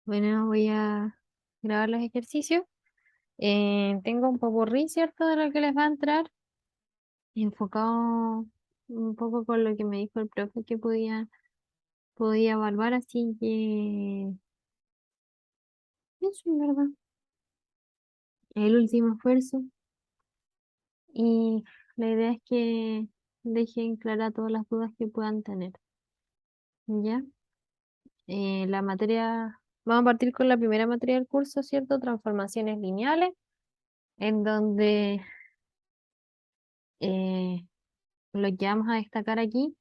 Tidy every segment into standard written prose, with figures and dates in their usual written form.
Bueno, voy a grabar los ejercicios. Tengo un popurrí, ¿cierto? De lo que les va a entrar, enfocado un poco con lo que me dijo el profe que podía evaluar, así que eso en verdad. El último esfuerzo. Y la idea es que dejen claras todas las dudas que puedan tener. ¿Ya? La materia, vamos a partir con la primera materia del curso, ¿cierto? Transformaciones lineales, en donde eh, lo que vamos a destacar aquí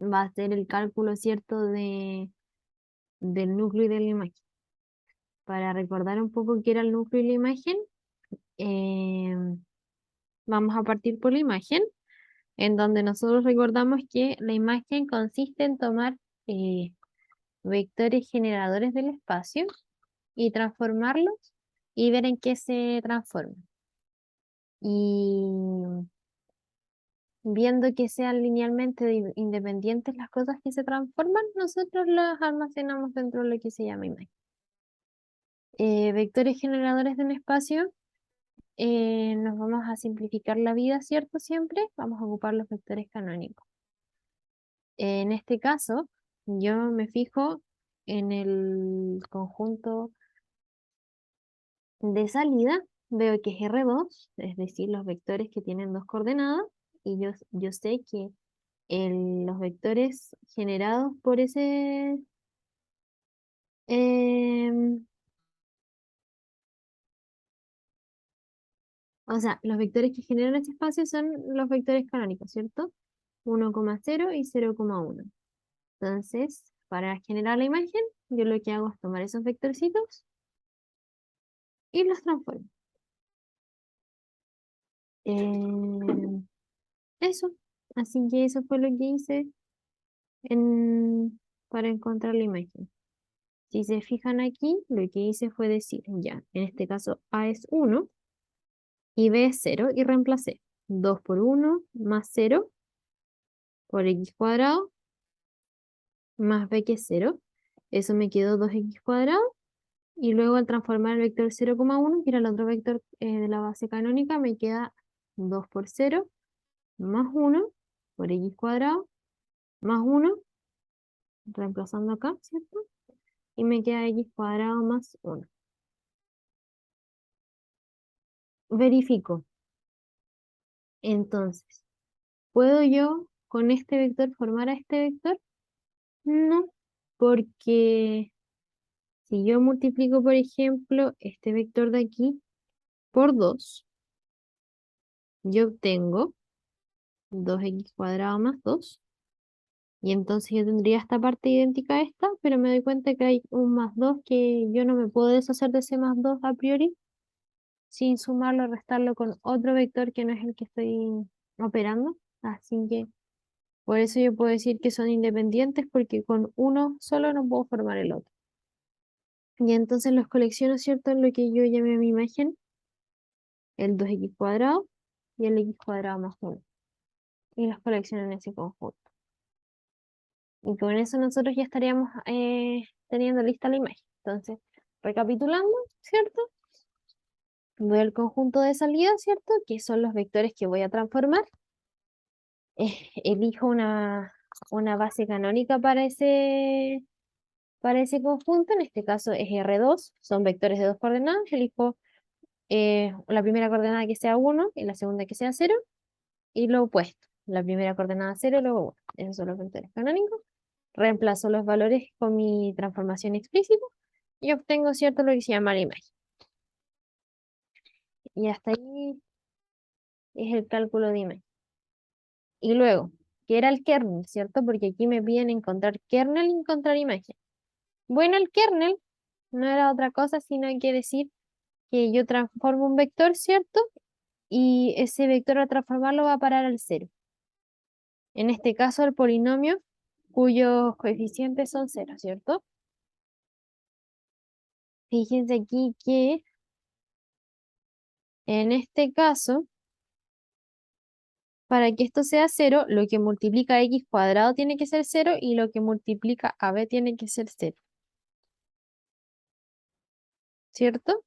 va a ser el cálculo, ¿cierto?, del núcleo y de la imagen. Para recordar un poco qué era el núcleo y la imagen, eh, vamos a partir por la imagen, en donde nosotros recordamos que la imagen consiste en tomar eh, vectores generadores del espacio y transformarlos y ver en qué se transforman. Y viendo que sean linealmente independientes las cosas que se transforman, nosotros las almacenamos dentro de lo que se llama imagen. Vectores generadores de un espacio, nos vamos a simplificar la vida, ¿cierto? Siempre vamos a ocupar los vectores canónicos. En este caso, yo me fijo en el conjunto de salida, veo que es R2, es decir, los vectores que tienen dos coordenadas, y yo sé que los vectores generados por em, o sea, los vectores que generan ese espacio son los vectores canónicos, ¿cierto? 1,0 y 0,1. Entonces, para generar la imagen, yo lo que hago es tomar esos vectorcitos y los transformo. Eh, eso. Así que eso fue lo que hice para encontrar la imagen. Si se fijan aquí, lo que hice fue decir, ya, en este caso A es 1 y B es 0 y reemplacé 2 por 1 más 0 por x cuadrado más b que es 0. Eso me quedó 2x cuadrado. Y luego al transformar el vector 0,1, que era el otro vector de la base canónica, me queda 2 por 0 más 1 por x cuadrado más 1, reemplazando acá, ¿cierto? Y me queda x cuadrado más 1. Verifico. Entonces, ¿puedo yo con este vector formar a este vector? No, porque si yo multiplico, por ejemplo, este vector de aquí por 2, yo obtengo 2x cuadrado más 2. Y entonces yo tendría esta parte idéntica a esta, pero me doy cuenta que hay un más 2 que yo no me puedo deshacer de ese más 2 a priori sin sumarlo o restarlo con otro vector que no es el que estoy operando. Así que por eso yo puedo decir que son independientes porque con uno solo no puedo formar el otro. Y entonces los colecciono, ¿cierto? En lo que yo llamé a mi imagen, el 2x cuadrado y el x cuadrado más 1. Y los colecciono en ese conjunto. Y con eso nosotros ya estaríamos teniendo lista la imagen. Entonces, recapitulando, ¿cierto? Veo el conjunto de salida, ¿cierto? Que son los vectores que voy a transformar. Elijo una base canónica para ese conjunto. En este caso es R2, son vectores de dos coordenadas. Elijo la primera coordenada que sea 1 y la segunda que sea 0. Y lo opuesto. La primera coordenada 0 y luego 1. Esos son los vectores canónicos. Reemplazo los valores con mi transformación explícita y obtengo, ¿cierto?, lo que se llama la imagen. Y hasta ahí es el cálculo de imagen. Y luego, ¿qué era el kernel, cierto? Porque aquí me piden encontrar kernel y encontrar imagen. Bueno, el kernel no era otra cosa sino que decir que yo transformo un vector, ¿cierto? Y ese vector al transformarlo va a parar al cero. En este caso, el polinomio cuyos coeficientes son cero, ¿cierto? Fíjense aquí que en este caso, para que esto sea cero, lo que multiplica a x cuadrado tiene que ser cero y lo que multiplica a b tiene que ser cero. ¿cierto?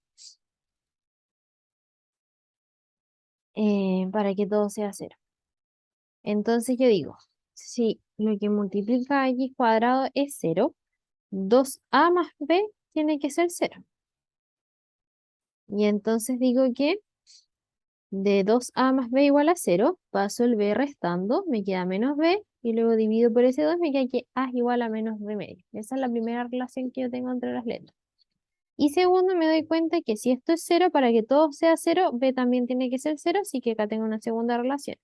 Para que todo sea cero. Entonces yo digo, si lo que multiplica a x cuadrado es cero, 2a más b tiene que ser cero. Y entonces digo que de 2a más b igual a cero, paso el b restando, me queda menos b, y luego divido por ese 2, me queda que a es igual a menos b medio. Esa es la primera relación que yo tengo entre las letras. Y segundo, me doy cuenta que si esto es cero, para que todo sea cero, b también tiene que ser cero, así que acá tengo una segunda relación.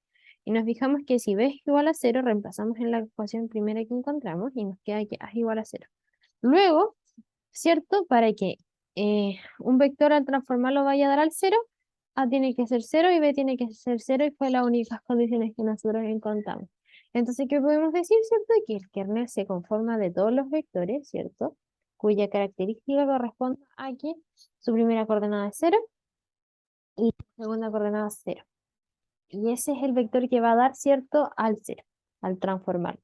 Y nos fijamos que si b es igual a cero, reemplazamos en la ecuación primera que encontramos y nos queda que a es igual a cero. Luego, ¿cierto? Para que un vector al transformarlo vaya a dar al cero, a tiene que ser cero y b tiene que ser cero y fue las únicas condiciones que nosotros encontramos. Entonces, ¿qué podemos decir, cierto? Que el kernel se conforma de todos los vectores, ¿cierto? Cuya característica corresponde a que su primera coordenada es cero y su segunda coordenada es cero. Y ese es el vector que va a dar, ¿cierto? Al cero, al transformar.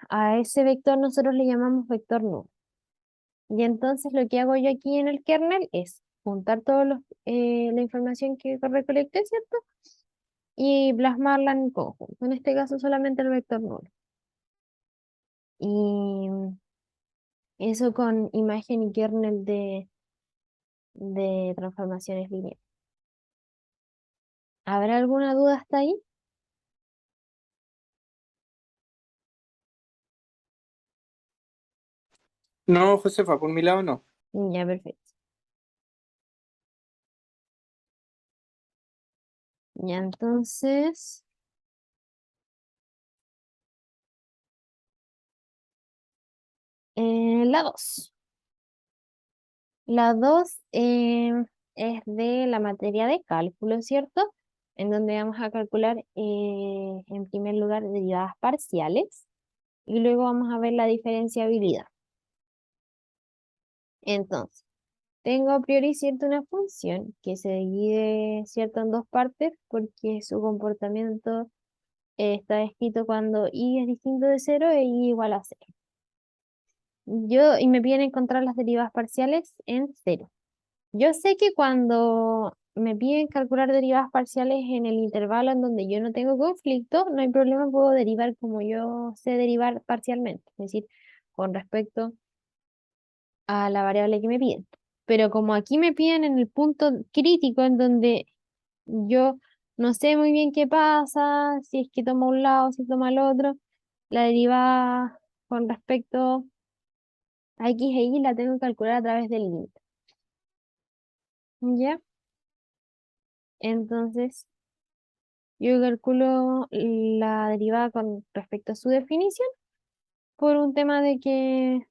A ese vector nosotros le llamamos vector nulo. Y entonces lo que hago yo aquí en el kernel es juntar toda la información que recolecté, ¿cierto? Y plasmarla en conjunto. En este caso solamente el vector nulo. Y eso con imagen y kernel de transformaciones lineales. ¿Habrá alguna duda hasta ahí? No, Josefa, por mi lado no. Ya, perfecto. Ya, entonces, la 2. La 2 es de la materia de cálculo, ¿cierto? En donde vamos a calcular, en primer lugar, derivadas parciales y luego vamos a ver la diferenciabilidad. Entonces, tengo a priori, ¿cierto? Una función que se divide, ¿cierto? En dos partes porque su comportamiento está escrito cuando y es distinto de cero e y igual a cero. Y me piden encontrar las derivadas parciales en cero. Yo sé que cuando me piden calcular derivadas parciales en el intervalo en donde yo no tengo conflicto, no hay problema, puedo derivar como yo sé derivar parcialmente, es decir, con respecto a la variable que me piden. Pero como aquí me piden en el punto crítico en donde yo no sé muy bien qué pasa, si es que toma un lado, si toma el otro, la derivada con respecto a x e y la tengo que calcular a través del límite. ¿Ya? Entonces, yo calculo la derivada con respecto a su definición por un tema de que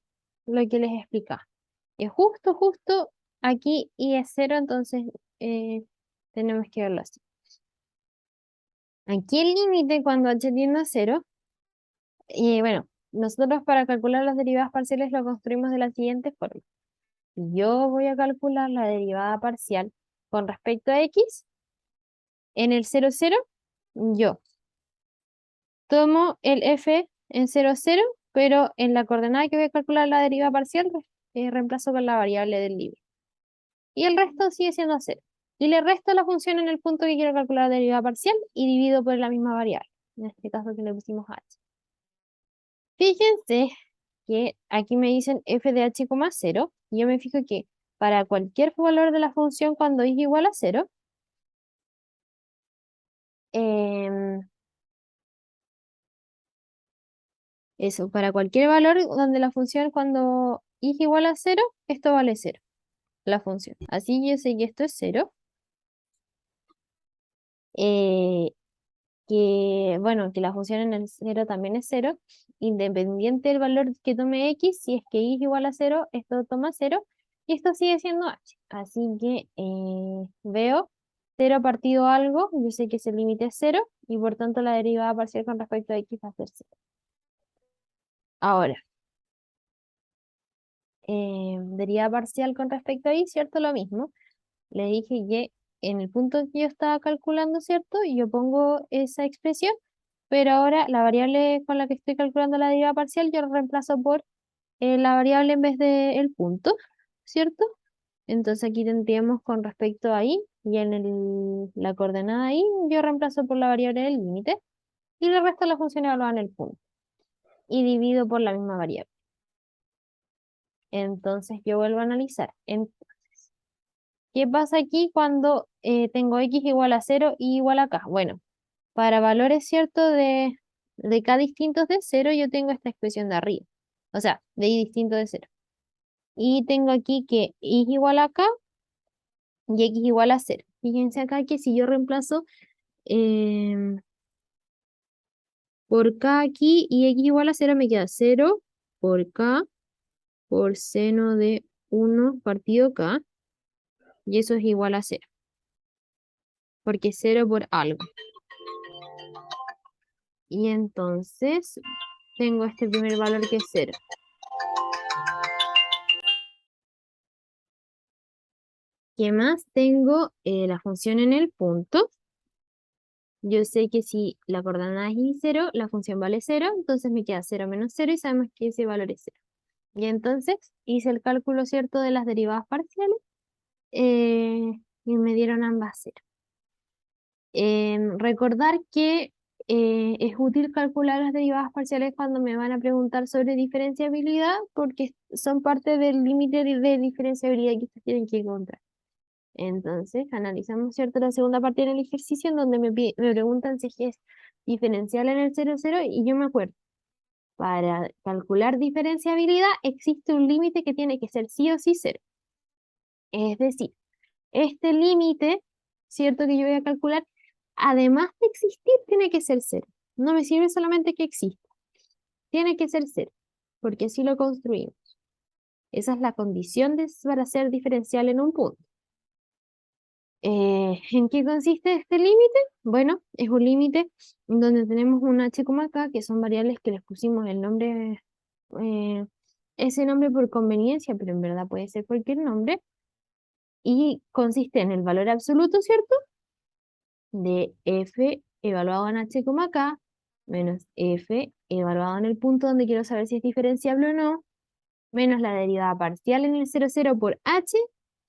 lo que les explica. Es justo aquí y es cero, entonces tenemos que verlo así. Aquí el límite cuando h tiende a cero, y bueno, nosotros para calcular las derivadas parciales lo construimos de la siguiente forma. Yo voy a calcular la derivada parcial con respecto a x en el 0, 0, yo tomo el f en 0, 0, pero en la coordenada que voy a calcular la derivada parcial, reemplazo con la variable del libro. Y el resto sigue siendo cero. Y le resto la función en el punto que quiero calcular la derivada parcial y divido por la misma variable. En este caso que le pusimos h. Fíjense que aquí me dicen f de h, 0. Y yo me fijo que para cualquier valor de la función cuando y es igual a 0, em, eso, para cualquier valor donde la función cuando y es igual a 0, esto vale 0, la función. Así yo sé que esto es 0. eh, que, bueno, que la función en el 0 también es 0, independiente del valor que tome x, si es que y es igual a 0, esto toma 0, y esto sigue siendo h. Así que veo 0 partido algo, yo sé que ese límite es 0, y por tanto la derivada parcial con respecto a x va a ser 0. Ahora, derivada parcial con respecto a y, ¿cierto? Lo mismo. Le dije que en el punto que yo estaba calculando, ¿cierto? Yo pongo esa expresión, pero ahora la variable con la que estoy calculando la derivada parcial, yo la reemplazo por la variable en vez del punto, ¿cierto? Entonces aquí tendríamos con respecto a i, y en la coordenada i, yo reemplazo por la variable del límite, y le resto la función evaluada en el punto, y divido por la misma variable. Entonces yo vuelvo a analizar. Entonces, ¿qué pasa aquí cuando tengo x igual a 0 y igual a k? Bueno, para valores, ¿cierto? De k distintos de 0, yo tengo esta expresión de arriba. O sea, de y distinto de 0. Y tengo aquí que y es igual a k y x igual a 0. Fíjense acá que si yo reemplazo em, por k aquí y x igual a 0, me queda 0 por k por seno de 1 partido k, y eso es igual a 0, porque 0 por algo. Y entonces tengo este primer valor que es 0. ¿Qué más? Tengo la función en el punto. Yo sé que si la coordenada es y0, la función vale 0, entonces me queda 0 menos 0 y sabemos que ese valor es 0. Y entonces hice el cálculo, ¿cierto?, de las derivadas parciales y me dieron ambas 0. Recordar que es útil calcular las derivadas parciales cuando me van a preguntar sobre diferenciabilidad, porque son parte del límite de diferenciabilidad que ustedes tienen que encontrar. Entonces, analizamos, ¿cierto?, la segunda parte del ejercicio en donde me preguntan si es diferencial en el 0,0 y yo me acuerdo, para calcular diferenciabilidad existe un límite que tiene que ser sí o sí 0. Es decir, este límite, ¿cierto?, que yo voy a calcular, además de existir, tiene que ser 0. No me sirve solamente que exista, tiene que ser 0, porque así lo construimos. Esa es la condición para ser diferencial en un punto. ¿En qué consiste este límite? Bueno, es un límite donde tenemos un h, k, que son variables que les pusimos el nombre, eh, ese nombre por conveniencia, pero en verdad puede ser cualquier nombre, y consiste en el valor absoluto, ¿cierto?, de f evaluado en h, k, menos f evaluado en el punto donde quiero saber si es diferenciable o no, menos la derivada parcial en el 0,0 por h,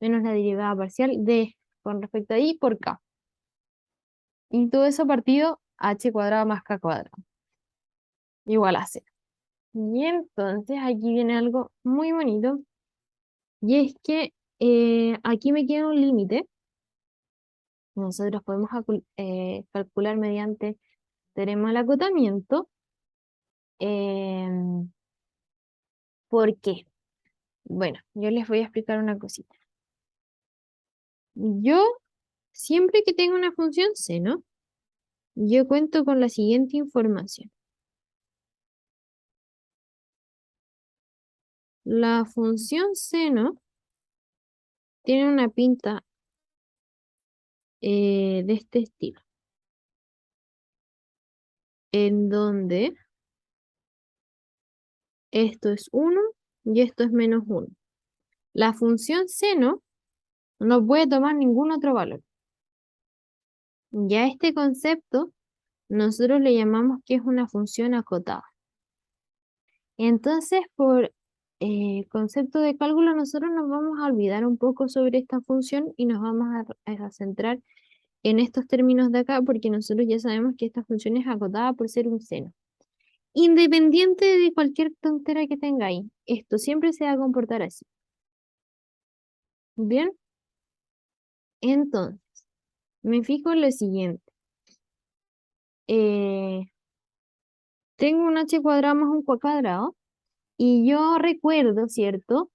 menos la derivada parcial de con respecto a y por k. Y todo eso partido h cuadrado más k cuadrado, igual a 0. Y entonces aquí viene algo muy bonito, y es que aquí me queda un límite. Nosotros podemos calcular mediante teorema del acotamiento. em, ¿Por qué? Bueno, yo les voy a explicar una cosita. Yo, siempre que tengo una función seno, yo cuento con la siguiente información. La función seno tiene una pinta de este estilo, en donde esto es 1 y esto es menos 1. La función seno no puede tomar ningún otro valor. Ya este concepto nosotros le llamamos que es una función acotada. Entonces, por concepto de cálculo, nosotros nos vamos a olvidar un poco sobre esta función y nos vamos a centrar en estos términos de acá, porque nosotros ya sabemos que esta función es acotada por ser un seno. Independiente de cualquier tontera que tenga ahí, esto siempre se va a comportar así. Bien, entonces, me fijo en lo siguiente. Eh, Tengo un h cuadrado más un cuadrado, y yo recuerdo, ¿cierto?,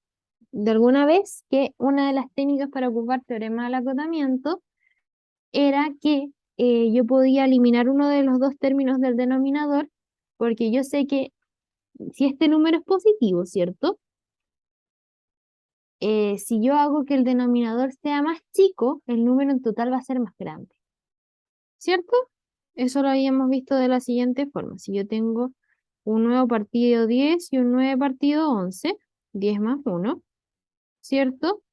de alguna vez que una de las técnicas para ocupar teorema del acotamiento era que yo podía eliminar uno de los dos términos del denominador, porque yo sé que si este número es positivo, ¿cierto? Si yo hago que el denominador sea más chico, el número en total va a ser más grande, ¿cierto? Eso lo habíamos visto de la siguiente forma. Si yo tengo un nuevo partido 10 y un nuevo partido 11, 10 más 1, ¿cierto?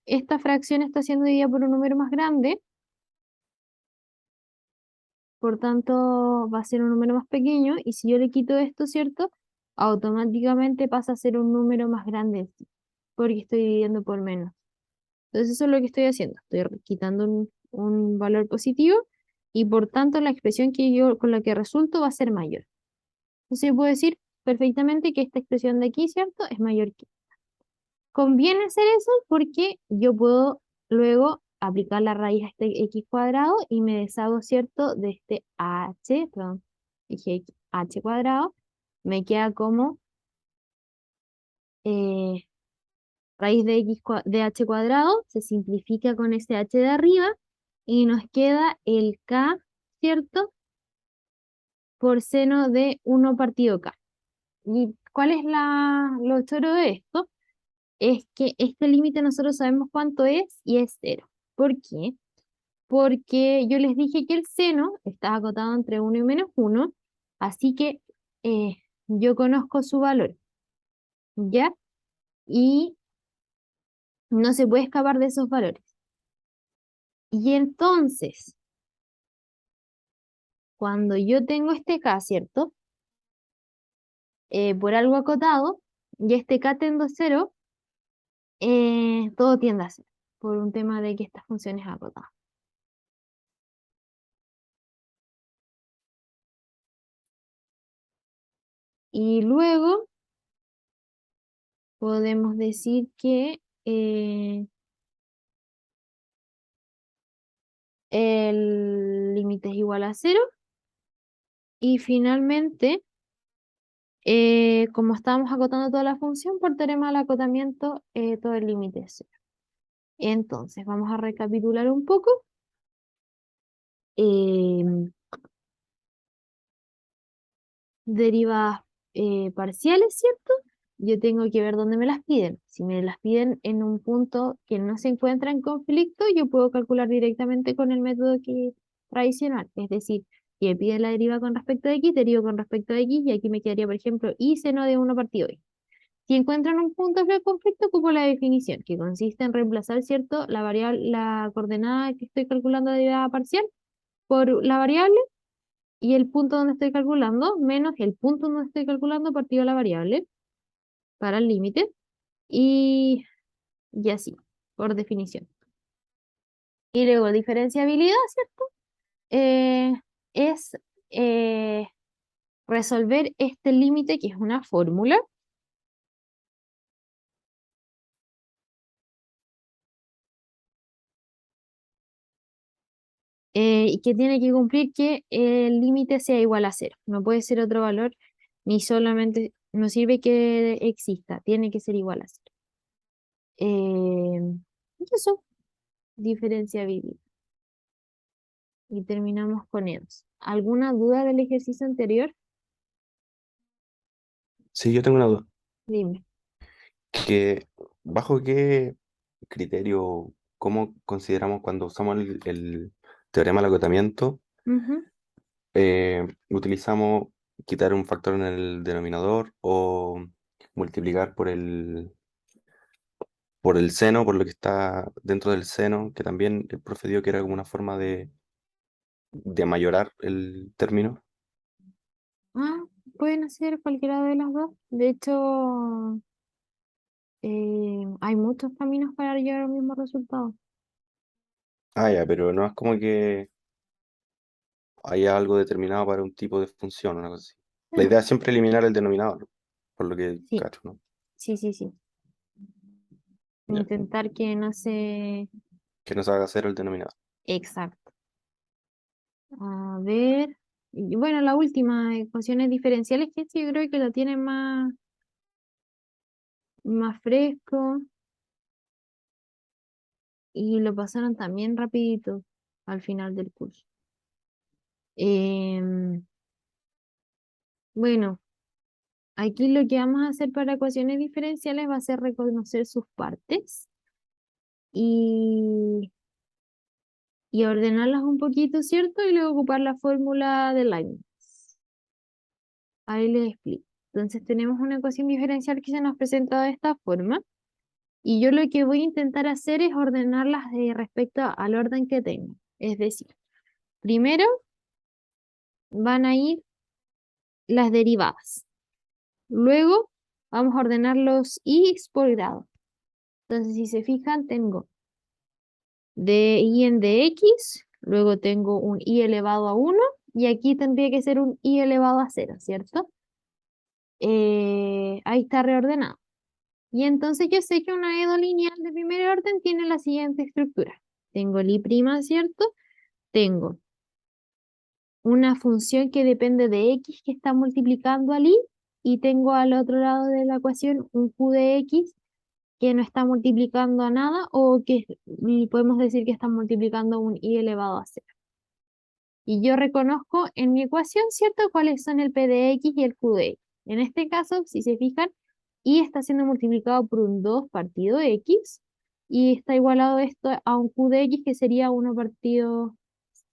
Esta fracción está siendo dividida por un número más grande, por tanto va a ser un número más pequeño, y si yo le quito esto, ¿cierto?, automáticamente pasa a ser un número más grande en sí. porque estoy dividiendo por menos. Entonces eso es lo que estoy haciendo. Estoy quitando un valor positivo y por tanto la expresión que yo con la que resulto va a ser mayor. Entonces yo puedo decir perfectamente que esta expresión de aquí, ¿cierto? Es mayor que. Conviene hacer eso porque yo puedo luego aplicar la raíz a este x cuadrado y me deshago, ¿cierto? De este h, perdón, dije h cuadrado, me queda como eh, raíz de de h cuadrado, se simplifica con ese h de arriba y nos queda el k, ¿cierto? Por seno de 1 partido k. ¿Y cuál es lo choro de esto? Es que este límite nosotros sabemos cuánto es y es cero. ¿Por qué? Porque yo les dije que el seno está acotado entre 1 y menos 1, así que eh, yo conozco su valor, ¿ya? Y no se puede escapar de esos valores. Y entonces, cuando yo tengo este k, ¿cierto? Por algo acotado, y este k tende a 0, todo tiende a 0, por un tema de que esta función es acotada. Y luego podemos decir que el límite es igual a 0 y finalmente, como estábamos acotando toda la función, por teorema del acotamiento, todo el límite es 0. Entonces, vamos a recapitular un poco. Em, Derivadas parciales, ¿cierto? Yo tengo que ver dónde me las piden. Si me las piden en un punto que no se encuentra en conflicto, yo puedo calcular directamente con el método tradicional. Es decir, si me piden la deriva con respecto a x, derivo con respecto a x, y aquí me quedaría, por ejemplo, y seno de 1 partido y. Si encuentran un punto de conflicto, ocupo la definición, que consiste en reemplazar, ¿cierto?, la variable, la coordenada que estoy calculando de derivada parcial por la variable y el punto donde estoy calculando menos el punto donde estoy calculando partido de la variable para el límite y, y así, por definición. Y luego diferenciabilidad, ¿cierto? Es eh, resolver este límite que es una fórmula y que tiene que cumplir que el límite sea igual a 0. No puede ser otro valor, ni solamente, no sirve que exista, tiene que ser igual a 0. Y eso, diferenciabilidad. Y terminamos con EOS. ¿Alguna duda del ejercicio anterior? Sí, yo tengo una duda. Dime. Que, ¿bajo qué criterio, cómo consideramos cuando usamos el teorema del acotamiento, Ujú. utilizamos quitar un factor en el denominador o multiplicar por el seno, por lo que está dentro del seno, que también el profe dio que era como una forma de mayorar el término? Ah, pueden hacer cualquiera de las dos. De hecho, hay muchos caminos para llegar al mismo resultado. Ah, ya, pero no es como que haya algo determinado para un tipo de función, una cosa así. La No, idea es siempre eliminar el denominador, por lo que sí, cacho, ¿no? sí, sí, sí. Ya. Intentar que no se... Que no se haga cero el denominador. Exacto. A ver. Y bueno, la última, ecuaciones diferenciales, que este yo creo que lo tienen más fresco y lo pasaron también rapidito al final del curso. Em, bueno, aquí lo que vamos a hacer para ecuaciones diferenciales va a ser reconocer sus partes y, y ordenarlas un poquito, ¿cierto? Y luego ocupar la fórmula de Leibniz. Ahí les explico. Entonces tenemos una ecuación diferencial que se nos presenta de esta forma y yo lo que voy a intentar hacer es ordenarlas respecto al orden que tengo. Es decir, primero van a ir las derivadas. Luego vamos a ordenar los i's por grado. Entonces, si se fijan, tengo dy en dx, luego tengo un y elevado a 1, y aquí tendría que ser un y elevado a 0, ¿cierto? Ahí está reordenado. Y entonces yo sé que una edo lineal de primer orden tiene la siguiente estructura. Tengo el i', ¿cierto? Tengo una función que depende de x que está multiplicando al i, y tengo al otro lado de la ecuación un q de x que no está multiplicando a nada, o que podemos decir que está multiplicando un i elevado a 0. Y yo reconozco en mi ecuación, ¿cierto?, cuáles son el p de x y el q de x. En este caso, si se fijan, y está siendo multiplicado por un 2 partido x, y está igualado esto a un q de x que sería 1 partido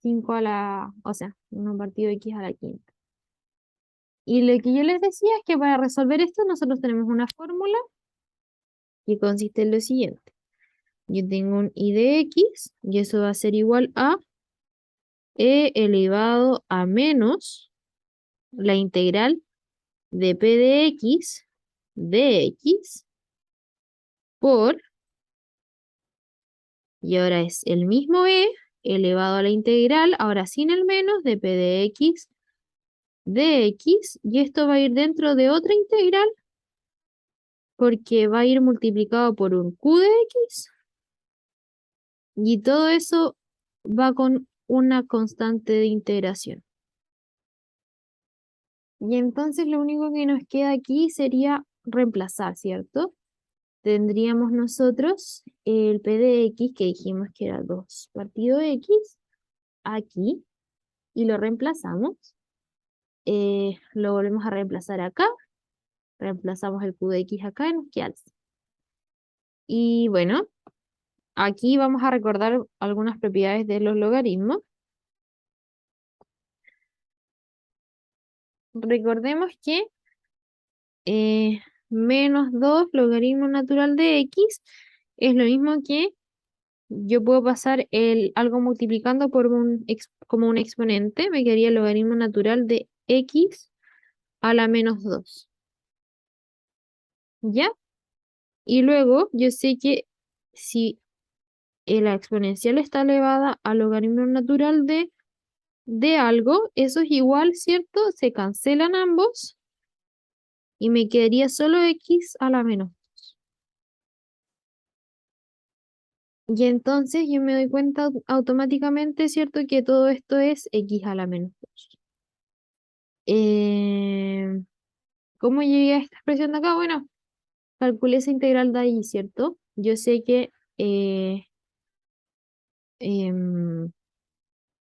5 a la, o sea, 1 partido x a la quinta. Y lo que yo les decía es que para resolver esto nosotros tenemos una fórmula que consiste en lo siguiente. Yo tengo un i de x, y eso va a ser igual a e elevado a menos la integral de p de x por, y ahora es el mismo e elevado a la integral, ahora sin el menos, de p de x dx, y esto va a ir dentro de otra integral porque va a ir multiplicado por un q de x, y todo eso va con una constante de integración. Y entonces lo único que nos queda aquí sería reemplazar, ¿cierto? Tendríamos nosotros el p de x, que dijimos que era 2 partido x, aquí, y lo reemplazamos. Lo volvemos a reemplazar acá, reemplazamos el q de x acá y nos queda el c. Y bueno, aquí vamos a recordar algunas propiedades de los logaritmos. Recordemos que menos 2 logaritmo natural de x es lo mismo que yo puedo pasar algo multiplicando por como un exponente, me quedaría el logaritmo natural de x a la menos 2. ¿Ya? Y luego yo sé que si la exponencial está elevada al logaritmo natural de algo, eso es igual, ¿cierto? Se cancelan ambos y me quedaría solo x a la menos 2. Y entonces yo me doy cuenta automáticamente, ¿cierto?, que todo esto es x a la menos 2. ¿Cómo llegué a esta expresión de acá? Bueno, calculé esa integral de ahí, ¿cierto? Yo sé que em,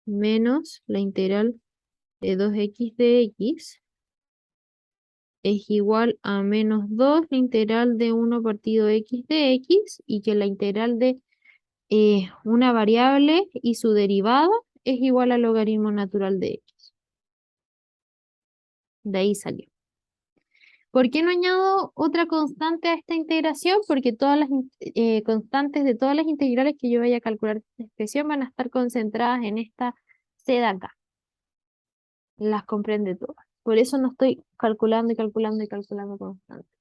menos la integral de 2x de x es igual a menos 2 la integral de 1 partido x de x, y que la integral de una variable y su derivada es igual al logaritmo natural de x. De ahí salió. ¿Por qué no añado otra constante a esta integración? Porque todas las constantes de todas las integrales que yo vaya a calcular de esta expresión van a estar concentradas en esta c de acá. Las comprende todas. Por eso no estoy calculando y calculando y calculando constantes.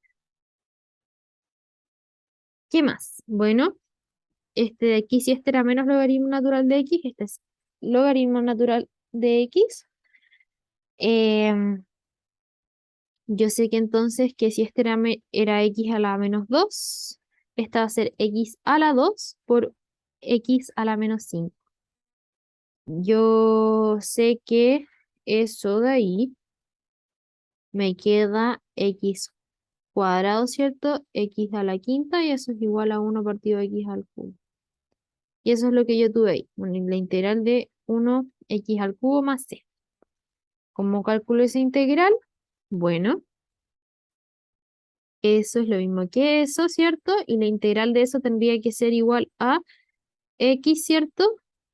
¿Qué más? Bueno, este de aquí, si este era menos logaritmo natural de x, este es logaritmo natural de x. Yo sé que entonces que si este era x a la menos 2, esta va a ser x a la 2 por x a la menos 5. Yo sé que eso de ahí me queda x cuadrado, ¿cierto? X a la quinta, y eso es igual a 1 partido x al cubo. Y eso es lo que yo tuve ahí, la integral de 1x al cubo más c. ¿Cómo calculo esa integral? Bueno, eso es lo mismo que eso, ¿cierto? Y la integral de eso tendría que ser igual a x, ¿cierto?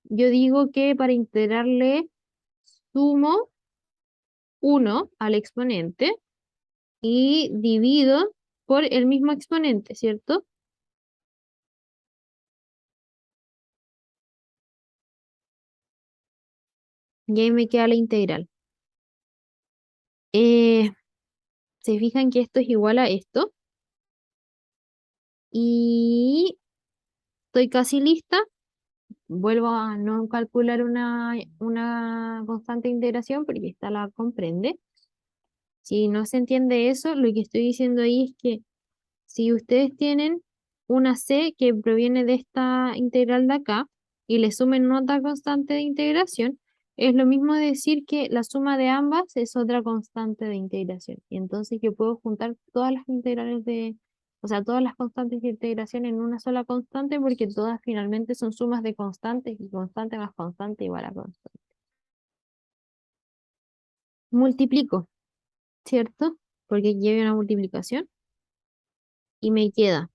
Yo digo que para integrarle sumo 1 al exponente y divido por el mismo exponente, ¿cierto? Y ahí me queda la integral. Se fijan que esto es igual a esto. Y estoy casi lista. Vuelvo a no calcular una constante de integración porque esta la comprende. Si no se entiende eso, lo que estoy diciendo ahí es que si ustedes tienen una c que proviene de esta integral de acá y le sumen otra constante de integración, es lo mismo decir que la suma de ambas es otra constante de integración. Y entonces yo puedo juntar todas las integrales o sea, todas las constantes de integración en una sola constante porque todas finalmente son sumas de constantes y constante más constante igual a constante. Multiplico, ¿cierto? Porque aquí hay una multiplicación y me queda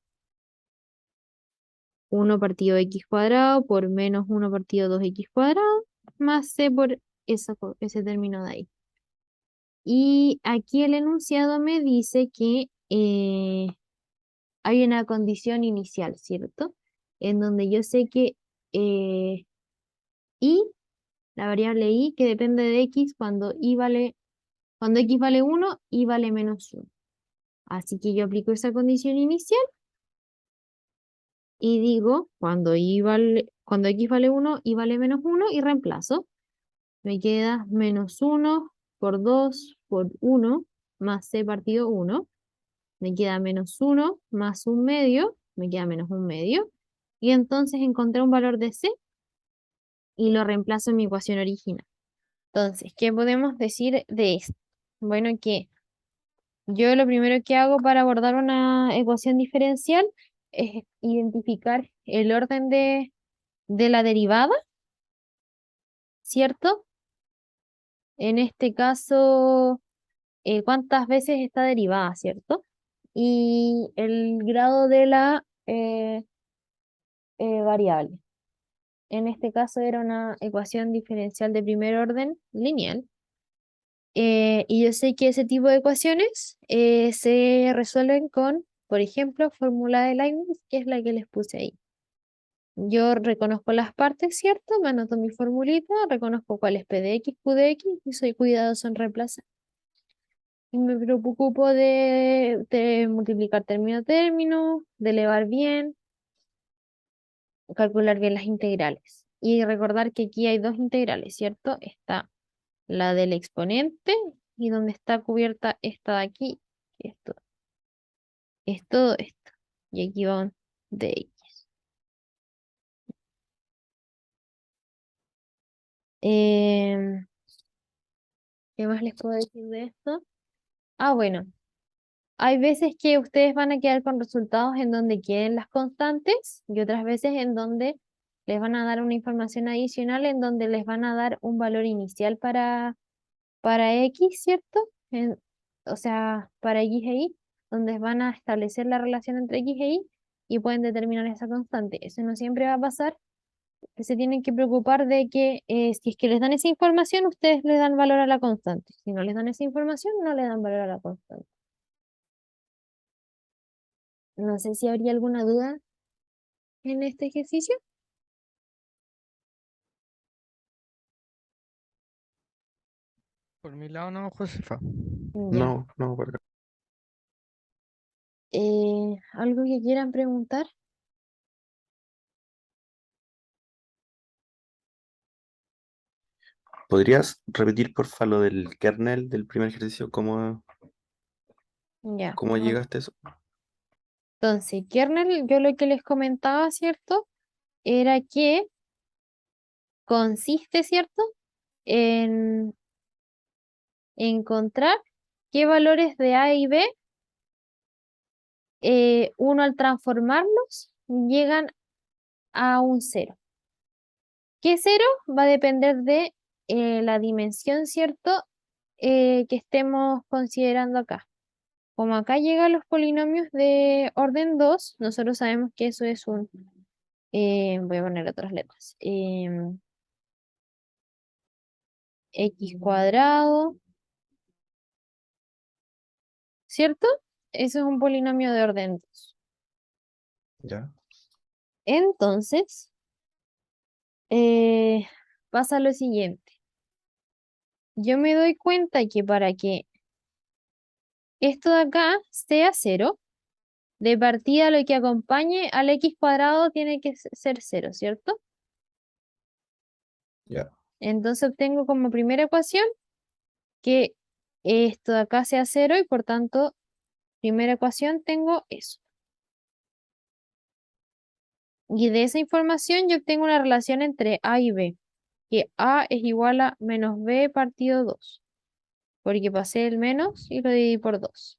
1 partido x cuadrado por menos 1 partido 2x cuadrado más c por ese término de ahí. Y aquí el enunciado me dice que hay una condición inicial, ¿cierto? En donde yo sé que eh, y, la variable y, que depende de x cuando x vale 1, y vale menos 1. Así que yo aplico esa condición inicial y digo, cuando x vale 1, y vale menos 1, y reemplazo. Me queda menos 1 por 2 por 1 más c partido 1. Me queda menos 1 más un medio. Me queda menos un medio. Y entonces encontré un valor de c y lo reemplazo en mi ecuación original. Entonces, ¿qué podemos decir de esto? Bueno, que yo lo primero que hago para abordar una ecuación diferencial es identificar el orden de la derivada, ¿cierto? En este caso, cuántas veces está derivada, ¿cierto? Y el grado de la variable. En este caso era una ecuación diferencial de primer orden lineal. Y yo sé que ese tipo de ecuaciones se resuelven con, por ejemplo, fórmula de Leibniz, que es la que les puse ahí. Yo reconozco las partes, ¿cierto? Me anoto mi formulita, reconozco cuál es P de X, Q de X, y soy cuidadoso en reemplazar. Y me preocupo de multiplicar término a término, de elevar bien, calcular bien las integrales. Y recordar que aquí hay dos integrales, ¿cierto? Está la del exponente y donde está cubierta esta de aquí, esto es todo esto. Y aquí van de X. Em, ¿Qué más les puedo decir de esto? Ah, bueno, hay veces que ustedes van a quedar con resultados en donde queden las constantes y otras veces en donde les van a dar una información adicional en donde les van a dar un valor inicial para X, ¿cierto? O sea, para X e Y, donde van a establecer la relación entre X e Y pueden determinar esa constante. Eso no siempre va a pasar, que se tienen que preocupar de que si es que les dan esa información, ustedes le dan valor a la constante. Si no les dan esa información, no le dan valor a la constante. No sé si habría alguna duda en este ejercicio. Por mi lado no, Josefa. Ya. No, no, por acá. ¿Algo que quieran preguntar? ¿Podrías repetir, porfa, lo del kernel del primer ejercicio? Ya. ¿Cómo llegaste a eso? Entonces, kernel, yo lo que les comentaba, ¿cierto? Era que consiste, ¿cierto? En encontrar qué valores de A y B, uno al transformarlos, llegan a un cero. ¿Qué cero? Va a depender de la dimensión, ¿cierto? Que estemos considerando acá. Como acá llegan los polinomios de orden 2, nosotros sabemos que eso es voy a poner otras letras, x cuadrado, ¿cierto? Eso es un polinomio de orden 2. Ya. Entonces, eh, pasa lo siguiente. Yo me doy cuenta que para que esto de acá sea cero, De partida, lo que acompañe al x cuadrado tiene que ser 0, ¿cierto? Ya. Entonces obtengo como primera ecuación que esto de acá sea 0 y por tanto, primera ecuación tengo eso. Y de esa información yo obtengo una relación entre A y B, que A es igual a menos B partido 2, porque pasé el menos y lo dividí por 2.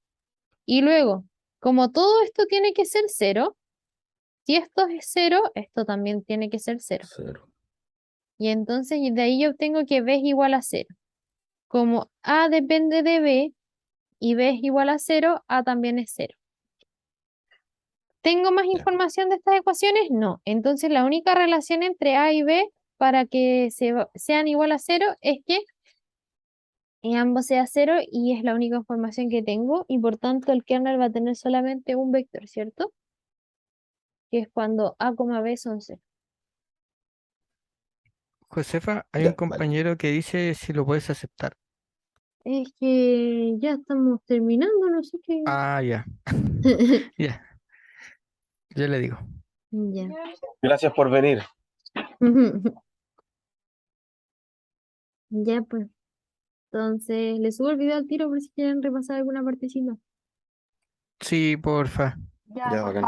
Y luego, como todo esto tiene que ser 0, si esto es 0, esto también tiene que ser 0. 0. Y entonces de ahí yo obtengo que B es igual a 0. Como A depende de B y B es igual a 0, A también es 0. ¿Tengo más Ya. información de estas ecuaciones? No. Entonces la única relación entre A y B para que sean igual a 0 es que ambos sea 0 y es la única información que tengo y por tanto el kernel va a tener solamente un vector, ¿cierto? Que es cuando A, B son 0. Josefa, hay un Ya, vale. compañero que dice si lo puedes aceptar. Es que ya estamos terminando, no sé qué. Ah, ya, ya, yo le digo. Ya. Gracias por venir. Ya, pues. Entonces, les subo el video al tiro por si quieren repasar alguna partecita. Sí, porfa. Ya, bacán.